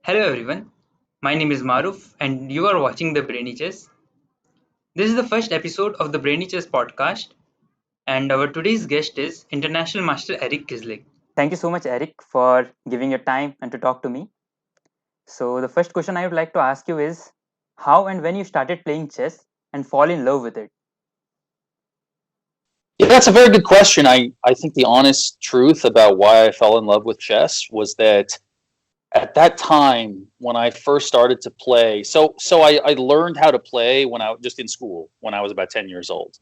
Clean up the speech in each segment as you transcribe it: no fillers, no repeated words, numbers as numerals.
Hello everyone, my name is Maruf and you are watching the Brainy Chess. This is the first episode of the Brainy Chess Podcast and our today's guest is International Master Erik Kislik. Thank you so much, Eric, for giving your time and to talk to me. So, the first question I would like to ask you is how and when you started playing chess and fall in love with it? Yeah, that's a very good question. I think the honest truth about why I fell in love with chess was that at that time when I first started to play, so I learned how to play when I was just in school when I was about 10 years old.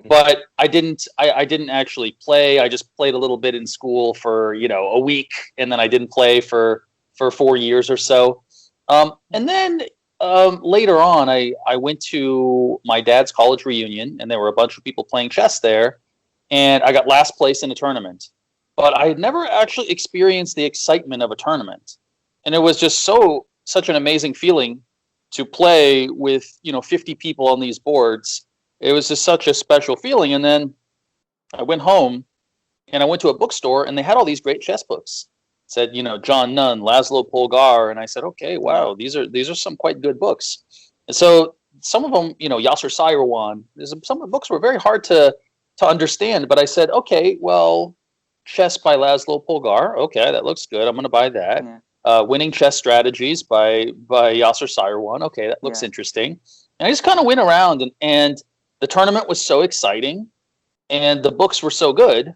But I didn't actually play. I just played a little bit in school for, a week, and then I didn't play for 4 years or so. And then later on, I went to my dad's college reunion, and there were a bunch of people playing chess there, and I got last place in a tournament. But I had never actually experienced the excitement of a tournament, and it was just such an amazing feeling to play with 50 people on these boards. It was just such a special feeling. And then I went home and I went to a bookstore, and they had all these great chess books. It said, John Nunn, Laszlo Polgar, and I said, okay, wow, these are some quite good books. And so some of them, Yasser Seirawan, some of the books were very hard to understand, but I said, okay, well, Chess by Laszlo Polgar, okay, that looks good. I'm going to buy that. Yeah, Winning Chess Strategies by Yasser Seirawan, okay, that looks yeah, interesting. And I just kind of went around, and the tournament was so exciting, and the books were so good.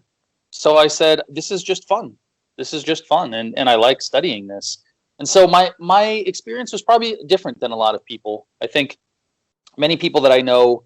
So I said, this is just fun. This is just fun, and I like studying this. And so my experience was probably different than a lot of people. I think many people that I know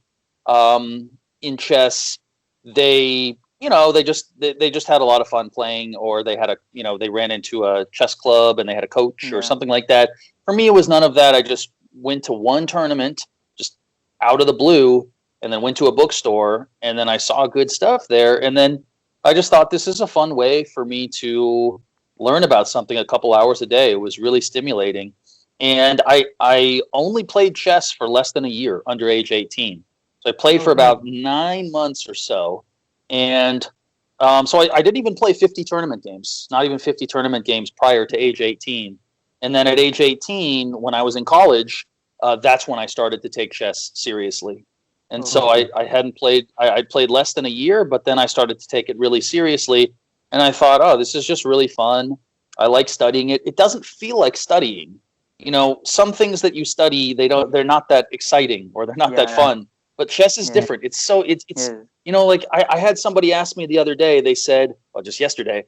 in chess, they just had a lot of fun playing, or they had they ran into a chess club and they had a coach or yeah, something like that. For me, it was none of that. I just went to one tournament just out of the blue, and then went to a bookstore, and then I saw good stuff there, and then I just thought this is a fun way for me to learn about something a couple hours a day. It was really stimulating. And I only played chess for less than a year, under age 18. So I played for Oh, about 9 months or so. And so I didn't even play 50 tournament games, not even 50 tournament games prior to age 18. And then at age 18, when I was in college, that's when I started to take chess seriously. And so okay. I hadn't played, I'd played less than a year, but then I started to take it really seriously. And I thought, oh, this is just really fun. I like studying it. It doesn't feel like studying. Some things that you study, they're not that exciting, or they're not that Yeah, fun. But chess is yeah, different. It's yes, like I had somebody ask me the other day, they said, well, just yesterday,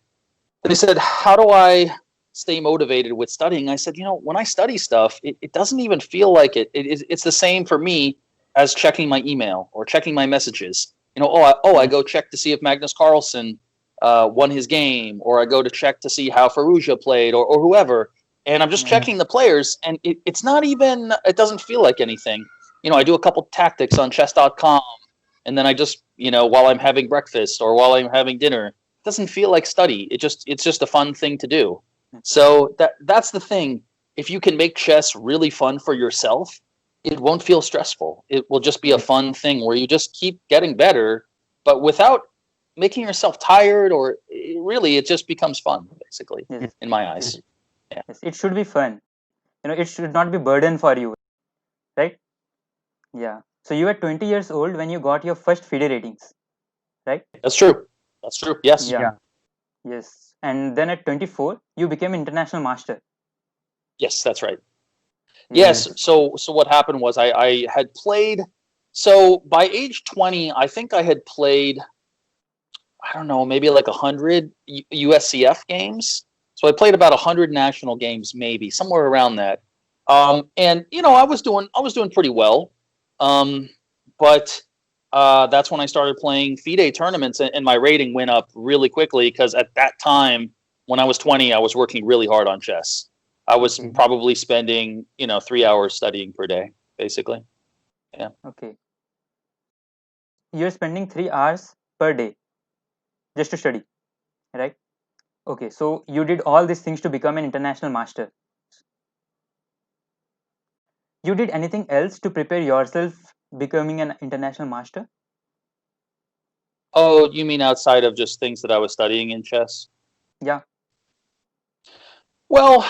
they said, how do I stay motivated with studying? I said, when I study stuff, it doesn't even feel like it. It's the same for me as checking my email or checking my messages. I yes, go check to see if Magnus Carlsen won his game, or I go to check to see how Faruja played, or whoever. And I'm just yeah, checking the players, and it's not even, it doesn't feel like anything. I do a couple tactics on chess.com, and then I just, while I'm having breakfast or while I'm having dinner, it doesn't feel like study. It's just a fun thing to do. So that's the thing. If you can make chess really fun for yourself, it won't feel stressful. It will just be a yes, fun thing where you just keep getting better, but without making yourself tired, or really, it just becomes fun, basically, yes, in my yes, eyes. Yeah, yes. It should be fun. It should not be burden for you, right? Yeah. So you were 20 years old when you got your first FIDE ratings, right? that's true. That's true. Yes. Yeah. Yes. And then at 24, you became international master. Yes, that's right. Yes. Yes. So what happened was I had played. So by age 20, I think I had played, I don't know, maybe like 100 USCF games. So I played about 100 national games, maybe somewhere around that. And I was doing pretty well. Um, but that's when I started playing FIDE tournaments, and my rating went up really quickly, because at that time, when I was 20, I was working really hard on chess. I was Okay. probably spending 3 hours studying per day, basically. Yeah, Okay. You're spending 3 hours per day just to study, right? Okay. So you did all these things to become an international master. You did anything else to prepare yourself becoming an international master? oh, you mean outside of just things that I was studying in chess? Yeah. Well,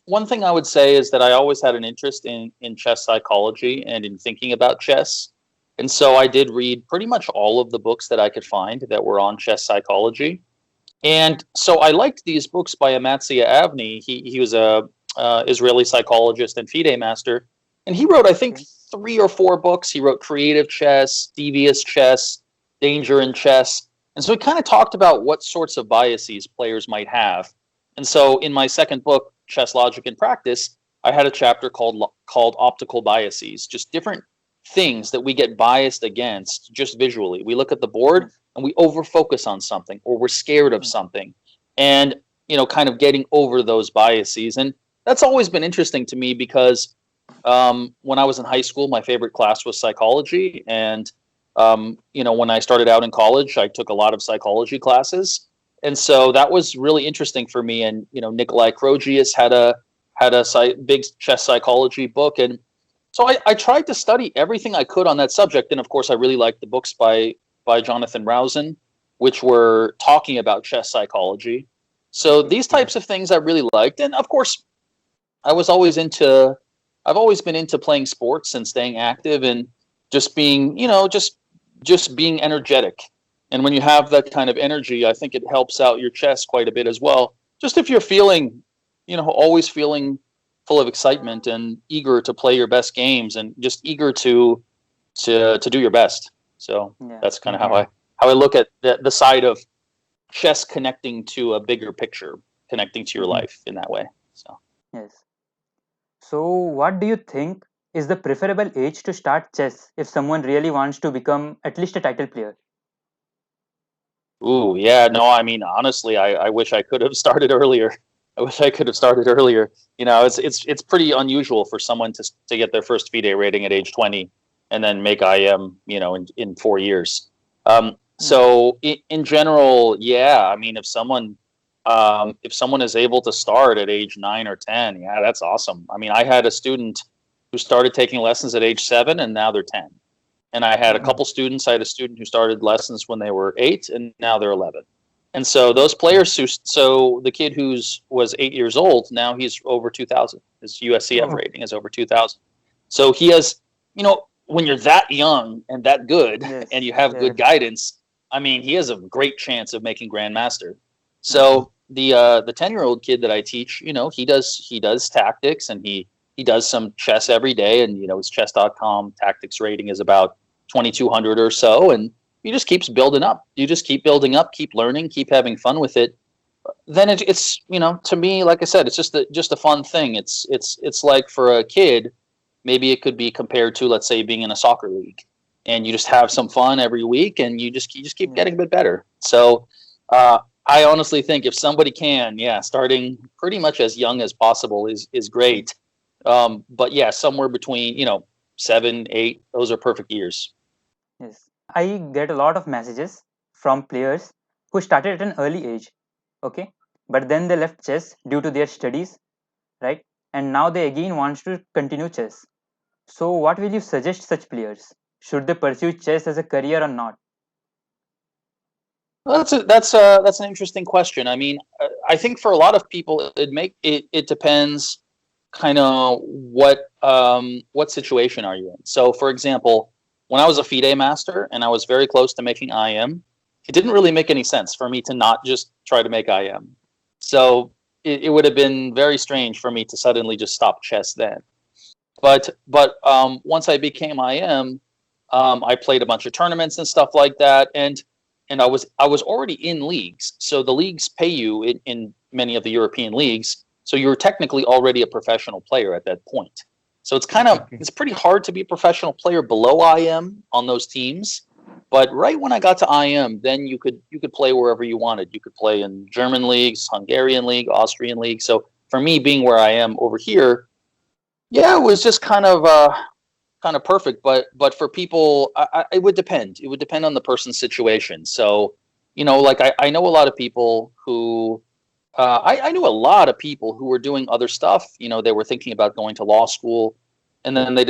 one thing I would say is that I always had an interest in chess psychology and in thinking about chess. And so I did read pretty much all of the books that I could find that were on chess psychology. And so I liked these books by Amatsia Avni. He was a Israeli psychologist and FIDE master. And he wrote, I think, Okay. 3 or 4 books. He wrote Creative Chess, Devious Chess, Danger in Chess. And so he kind of talked about what sorts of biases players might have. And so in my second book, Chess Logic and Practice, I had a chapter called Optical Biases, just different things that we get biased against just visually. We look at the board and we over focus on something, or we're scared of something, and kind of getting over those biases. And that's always been interesting to me because when I was in high school, my favorite class was psychology. And, when I started out in college, I took a lot of psychology classes. And so that was really interesting for me. And, Nikolai Krogius had a big chess psychology book. And so I tried to study everything I could on that subject. And of course, I really liked the books by Jonathan Rausen, which were talking about chess psychology. So Okay. these Yeah. types of things I really liked. And of course, I was always into I've always been into playing sports and staying active and just being, just being energetic. And when you have that kind of energy, I think it helps out your chess quite a bit as well. Just if you're feeling, always feeling full of excitement and eager to play your best games and just eager to do your best. So Yeah. that's kind of Yeah. how I look at the side of chess connecting to a bigger picture, connecting to your Mhm. life in that way. So. Yes. So, what do you think is the preferable age to start chess if someone really wants to become at least a title player? Ooh, yeah, no, I mean, honestly, I wish I could have started earlier. I wish I could have started earlier. It's pretty unusual for someone to get their first FIDE rating at age 20 and then make IM, in 4 years. Mm. So in general, yeah, I mean, if someone is able to start at age 9 or 10, yeah, that's awesome. I mean, I had a student who started taking lessons at age 7 and now they're 10. And I had a Okay. couple students. I had a student who started lessons when they were 8, and now they're 11. And so those Okay. players, so the kid who's was 8 years old, now he's over 2,000. His USCF Oh, rating is over 2,000. So he has, when you're that young and that good, and yes. you have Yeah. good guidance, I mean, he has a great chance of making grandmaster. Yes. So the 10-year-old kid that I teach, he does tactics, and he does some chess every day, and his chess.com tactics rating is about 2,200 or so, and he just keeps building up. You just keep building up, keep learning, keep having fun with it. Then it's to me, like I said, it's just a fun thing. It's like for a kid, maybe it could be compared to, let's say, being in a soccer league, and you just have some fun every week, and you just keep Yes. getting a bit better. So I honestly think if somebody can, yeah, starting pretty much as young as possible is great. But yeah, somewhere between 7, 8, those are perfect years. Yes. I get a lot of messages from players who started at an early age. Okay. But then they left chess due to their studies, right? And now they again want to continue chess. So, what will you suggest such players? Should they pursue chess as a career or not? Well, that's an interesting question. I mean, I think for a lot of people, it depends kind of what situation are you in. So, for example, when I was a FIDE master and I was very close to making IM, it didn't really make any sense for me to not just try to make IM. So it would have been very strange for me to suddenly just stop chess then. But once I became IM, I played a bunch of tournaments and stuff like that, and I was already in leagues. So the leagues pay you in many of the European leagues. So you're technically already a professional player at that point. So Okay. it's pretty hard to be a professional player below IM on those teams. But right when I got to IM, then you could play wherever you wanted. You could play in German leagues, Hungarian league, Austrian league. So for me, being where I am over here, yeah, it was just kind of perfect. But for people, it would depend. It would depend on the person's situation. So, like I know a lot of people who I knew a lot of people who were doing other stuff. They were thinking about going to law school, and then they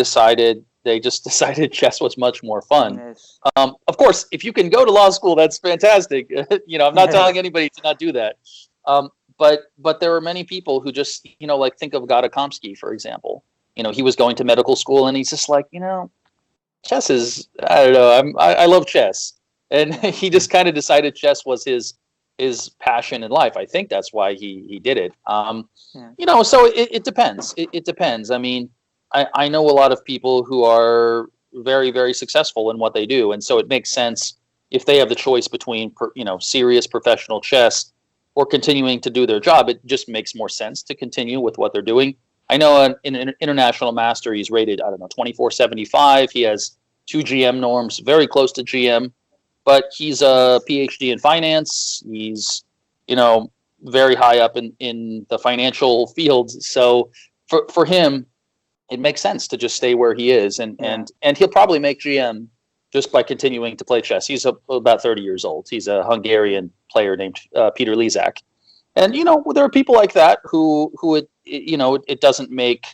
just decided chess was much more fun. Yes. Of course, if you can go to law school, that's fantastic. I'm not telling Yes. anybody to not do that. but there are many people who just, like think of Gadakomsky, for example. He was going to medical school and he's just like, chess is, I don't know, I love chess. And Yeah. he just kind of decided chess was his passion in life. I think that's why he did it. Yeah. So it depends. It depends. I mean, I know a lot of people who are very, very successful in what they do. And so it makes sense if they have the choice between, serious professional chess or continuing to do their job. It just makes more sense to continue with what they're doing. I know in an international master, he's rated, I don't know, 2475. He has 2 GM norms, very close to GM, but he's a Yes. PhD in finance. He's, very high up in the financial field. So for him, it makes sense to just stay where he is, and Yeah. and he'll probably make GM just by continuing to play chess. He's about 30 years old. He's a Hungarian player named Peter Lizak. And there are people like that who it doesn't make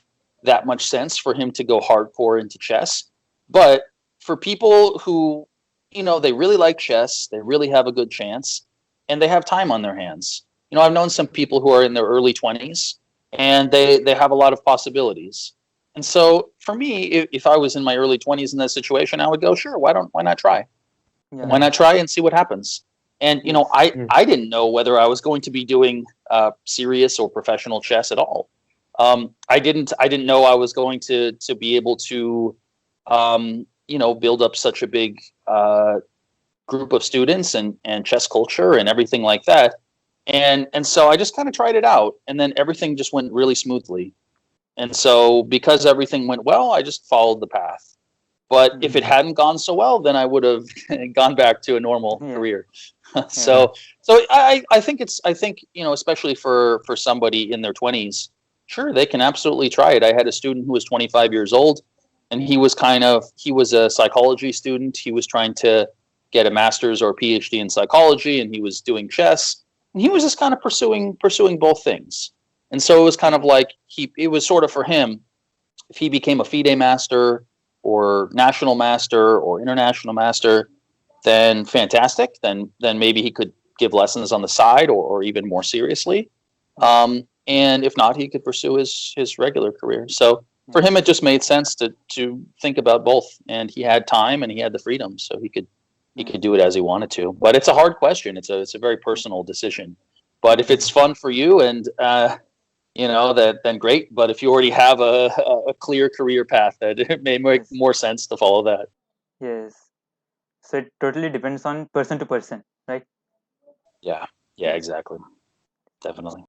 that much sense for him to go hardcore into chess. But for people who they really like chess, they really have a good chance, and they have time on their hands. I've known some people who are in their early 20s, and they have a lot of possibilities. And so for me, if I was in my early 20s in that situation, I would go, sure, why not try? Why Yeah. not try and see what happens? And Yes. I didn't know whether I was going to be doing serious or professional chess at all. I didn't know I was going to be able to build up such a big group of students and chess culture and everything like that. And so I just kind of tried it out, and then everything just went really smoothly. And so because everything went well, I just followed the path. But if it hadn't gone so well, then I would have gone back to a normal Yeah. career. Yeah. So I think especially for somebody in their 20s, sure, they can absolutely try it. I had a student who was 25 years old, and he was a psychology student. He was trying to get a master's or a PhD in psychology, and he was doing chess. And he was just kind of pursuing both things. And so it was kind of like it was sort of for him, if he became a FIDE master or national master or international master, then fantastic. Then maybe he could give lessons on the side, or even more seriously. And if not, he could pursue his regular career. So for him, it just made sense to think about both. And he had time and he had the freedom, so he could do it as he wanted to. But it's a hard question. It's a very personal decision. But if it's fun for you and then great. But if you already have a clear career path, that it may make Yes. more sense to follow that. Yes. So it totally depends on person to person, right? Yeah. Yeah, Yes. exactly. Definitely.